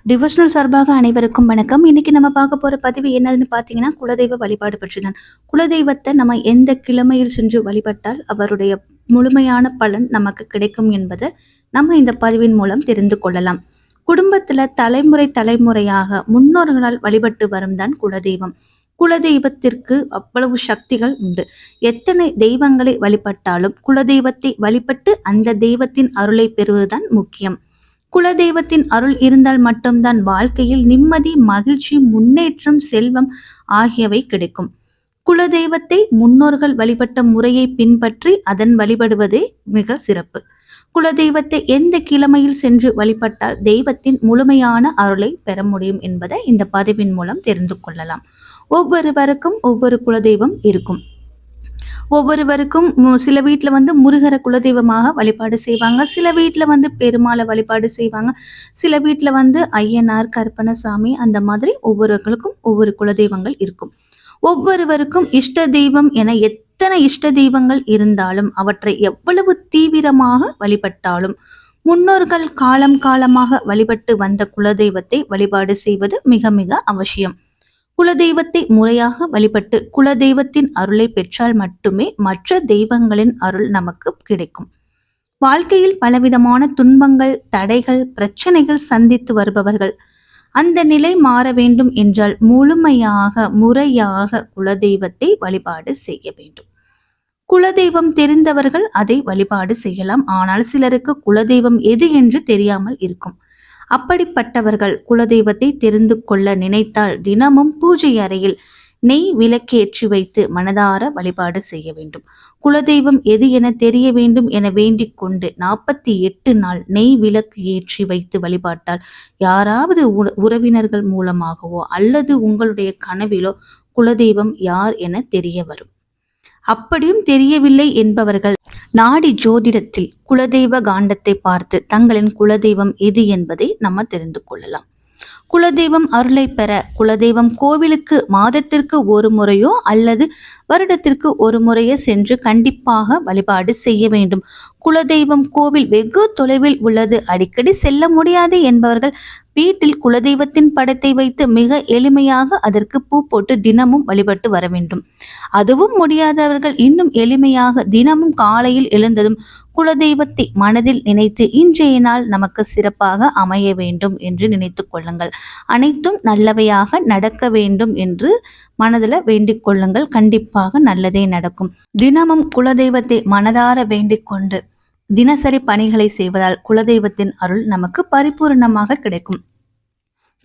Devotional சார்பாக அனைவருக்கும் வணக்கம். இன்னைக்கு நம்ம பார்க்க போற பதிவு என்னதுன்னு பார்த்தீங்கன்னா, குலதெய்வ வழிபாடு பற்றி தான். குலதெய்வத்தை நம்ம எந்த கிழமையில் சென்று வழிபட்டால் அவருடைய முழுமையான பலன் நமக்கு கிடைக்கும் என்பதை நம்ம இந்த பதிவின் மூலம் தெரிந்து கொள்ளலாம். குடும்பத்துல தலைமுறை தலைமுறையாக முன்னோர்களால் வழிபட்டு வரும் தான் குலதெய்வம். குலதெய்வத்திற்கு அவ்வளவு சக்திகள் உண்டு. எத்தனை தெய்வங்களை வழிபட்டாலும் குலதெய்வத்தை வழிபட்டு அந்த தெய்வத்தின் அருளை பெறுவதுதான் முக்கியம். குலதெய்வத்தின் அருள் இருந்தால் மட்டும்தான் வாழ்க்கையில் நிம்மதி, மகிழ்ச்சி, முன்னேற்றம், செல்வம் ஆகியவை கிடைக்கும். குலதெய்வத்தை முன்னோர்கள் வழிபட்ட முறையை பின்பற்றி அதன் வழிபடுவதே மிக சிறப்பு. குலதெய்வத்தை எந்த கிழமையில் சென்று வழிபட்டால் தெய்வத்தின் முழுமையான அருளை பெற முடியும் என்பதை இந்த பதிவின் மூலம் தெரிந்து கொள்ளலாம். ஒவ்வொருவருக்கும் ஒவ்வொரு குலதெய்வம் இருக்கும். ஒவ்வொருவருக்கும் சில வீட்டில் முருகரை குலதெய்வமாக வழிபாடு செய்வாங்க, சில வீட்டில் பெருமாளை வழிபாடு செய்வாங்க, சில வீட்டில் ஐயனார், கருப்பணசாமி, அந்த மாதிரி ஒவ்வொருவர்களுக்கும் ஒவ்வொரு குலதெய்வங்கள் இருக்கும். ஒவ்வொருவருக்கும் இஷ்ட தெய்வம் என எத்தனை இஷ்ட தெய்வங்கள் இருந்தாலும் அவற்றை எவ்வளவு தீவிரமாக வழிபட்டாலும் முன்னோர்கள் காலம் காலமாக வழிபட்டு வந்த குலதெய்வத்தை வழிபாடு செய்வது மிக மிக அவசியம். குலதெய்வத்தை முறையாக வழிபட்டு குலதெய்வத்தின் அருளை பெற்றால் மட்டுமே மற்ற தெய்வங்களின் அருள் நமக்கு கிடைக்கும். வாழ்க்கையில் பலவிதமான துன்பங்கள், தடைகள், பிரச்சனைகள் சந்தித்து வருபவர்கள் அந்த நிலை மாற வேண்டும் என்றால் முழுமையாக முறையாக குலதெய்வத்தை வழிபாடு செய்ய வேண்டும். குலதெய்வம் தெரிந்தவர்கள் அதை வழிபாடு செய்யலாம். ஆனால் சிலருக்கு குலதெய்வம் எது என்று தெரியாமல் இருக்கும். அப்படிப்பட்டவர்கள் குலதெய்வத்தை தெரிந்து கொள்ள நினைத்தால் தினமும் பூஜை அறையில் நெய் விளக்கேற்றி வைத்து மனதார வழிபாடு செய்ய வேண்டும். குலதெய்வம் எது என தெரிய வேண்டும் என வேண்டிக் கொண்டு 48 நாள் நெய் விளக்கு ஏற்றி வைத்து வழிபாட்டால் யாராவது உறவினர்கள் மூலமாகவோ அல்லது உங்களுடைய கனவிலோ குலதெய்வம் யார் என தெரிய வரும். அப்படியும் தெரியவில்லை என்பவர்கள் நாடி ஜோதிடத்தில் குலதெய்வ காண்டத்தை பார்த்து தங்களின் குலதெய்வம் எது என்பதை நம்ம தெரிந்து கொள்ளலாம். குலதெய்வம் அருளை பெற குலதெய்வம் கோவிலுக்கு மாதத்திற்கு ஒரு முறையோ அல்லது வருடத்திற்கு ஒரு முறையோ சென்று கண்டிப்பாக வழிபாடு செய்ய வேண்டும். குலதெய்வம் கோவில் வெகு தொலைவில் உள்ளது, அடிக்கடி செல்ல முடியாது என்பவர்கள் வீட்டில் குலதெய்வத்தின் படத்தை வைத்து மிக எளிமையாக அதற்கு பூ போட்டு தினமும் வழிபட்டு வர வேண்டும். அதுவும் முடியாதவர்கள் இன்னும் எளிமையாக தினமும் காலையில் எழுந்ததும் குலதெய்வத்தை மனதில் நினைத்து இன்றைய நாள் நமக்கு சிறப்பாக அமைய வேண்டும் என்று நினைத்து கொள்ளுங்கள். அனைத்தும் நல்லவையாக நடக்க வேண்டும் என்று மனதில் வேண்டிக் கொள்ளுங்கள். கண்டிப்பாக நல்லதே நடக்கும். தினமும் குலதெய்வத்தை மனதார வேண்டிக் கொண்டு தினசரி பணிகளை செய்வதால் குலதெய்வத்தின் அருள் நமக்கு பரிபூர்ணமாக கிடைக்கும்.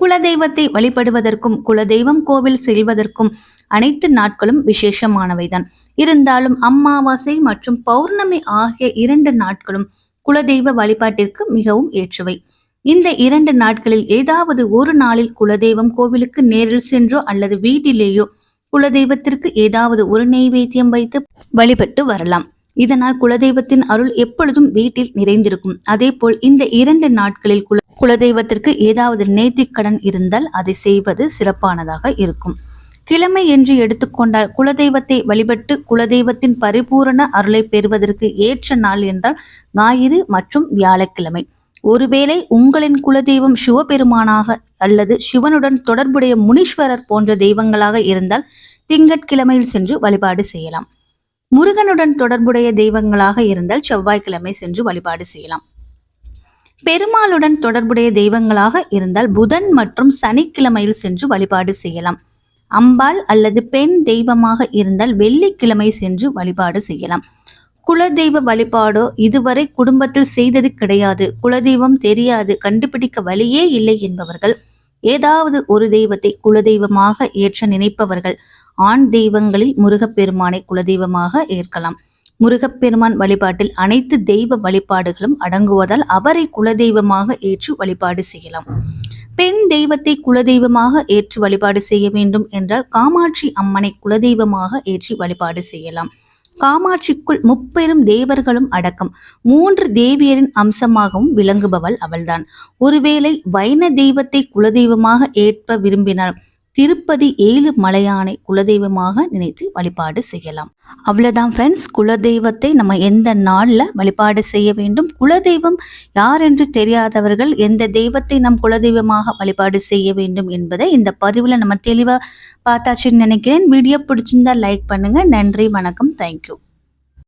குலதெய்வத்தை வழிபடுவதற்கும் குலதெய்வம் கோவில் செல்வதற்கும் அனைத்து நாட்களும் விசேஷமானவைதான். இருந்தாலும் அமாவாசை மற்றும் பௌர்ணமி ஆகிய 2 நாட்களும் குலதெய்வ வழிபாட்டிற்கு மிகவும் ஏற்றவை. இந்த 2 நாட்களில் ஏதாவது ஒரு நாளில் குலதெய்வம் கோவிலுக்கு நேரில் சென்றோ அல்லது வீட்டிலேயோ குலதெய்வத்திற்கு ஏதாவது ஒரு நெய்வேத்தியம் வைத்து வழிபட்டு வரலாம். இதனால் குலதெய்வத்தின் அருள் எப்பொழுதும் வீட்டில் நிறைந்திருக்கும். அதே போல் இந்த 2 நாட்களில் குலதெய்வத்திற்கு ஏதாவது நேர்த்திக்கடன் இருந்தால் அதை செய்வது சிறப்பானதாக இருக்கும். கிழமை என்று எடுத்துக்கொண்டால் குலதெய்வத்தை வழிபட்டு குலதெய்வத்தின் பரிபூரண அருளை பெறுவதற்கு ஏற்ற நாள் என்றால் ஞாயிறு மற்றும் வியாழக்கிழமை. ஒருவேளை உங்களின் குலதெய்வம் சிவபெருமானாக அல்லது சிவனுடன் தொடர்புடைய முனீஸ்வரர் போன்ற தெய்வங்களாக இருந்தால் திங்கட்கிழமையில் சென்று வழிபாடு செய்யலாம். முருகனுடன் தொடர்புடைய தெய்வங்களாக இருந்தால் செவ்வாய்க்கிழமை சென்று வழிபாடு செய்யலாம். பெருமாளுடன் தொடர்புடைய தெய்வங்களாக இருந்தால் புதன் மற்றும் சனிக்கிழமையில் சென்று வழிபாடு செய்யலாம். அம்பாள் அல்லது பெண் தெய்வமாக இருந்தால் வெள்ளிக்கிழமை சென்று வழிபாடு செய்யலாம். குலதெய்வ வழிபாடோ இதுவரை குடும்பத்தில் செய்தது கிடையாது, குலதெய்வம் தெரியாது, கண்டுபிடிக்க வழியே இல்லை என்பவர்கள் ஏதாவது ஒரு தெய்வத்தை குலதெய்வமாக ஏற்ற நினைப்பவர்கள் ஆண் தெய்வங்களில் முருகப்பெருமானை குலதெய்வமாக ஏற்கலாம். முருகப்பெருமான் வழிபாட்டில் அனைத்து தெய்வ வழிபாடுகளும் அடங்குவதால் அவரை குலதெய்வமாக ஏற்று வழிபாடு செய்யலாம். பெண் தெய்வத்தை குலதெய்வமாக ஏற்று வழிபாடு செய்ய வேண்டும் என்றால் காமாட்சி அம்மனை குலதெய்வமாக ஏற்றி வழிபாடு செய்யலாம். காமாட்சிக்குள் 30 தேவர்களும் அடக்கம் 3 தேவியரின் அம்சமாகவும் விளங்குபவள் அவள்தான். ஒருவேளை வைண தெய்வத்தை குலதெய்வமாக ஏற்ப விரும்பினால் திருப்பதி ஏழுமலையானை குலதெய்வமாக நினைத்து வழிபாடு செய்யலாம். அவ்வளோதான் ஃப்ரெண்ட்ஸ், குலதெய்வத்தை நம்ம எந்த நாளில் வழிபாடு செய்ய வேண்டும், குலதெய்வம் யார் என்று தெரியாதவர்கள் எந்த தெய்வத்தை நம் குலதெய்வமாக வழிபாடு செய்ய வேண்டும் என்பதை இந்த பதிவில் நம்ம தெளிவாக பார்த்தாச்சுன்னு நினைக்கிறேன். வீடியோ பிடிச்சிருந்தா லைக் பண்ணுங்கள். நன்றி, வணக்கம், தேங்க்யூ.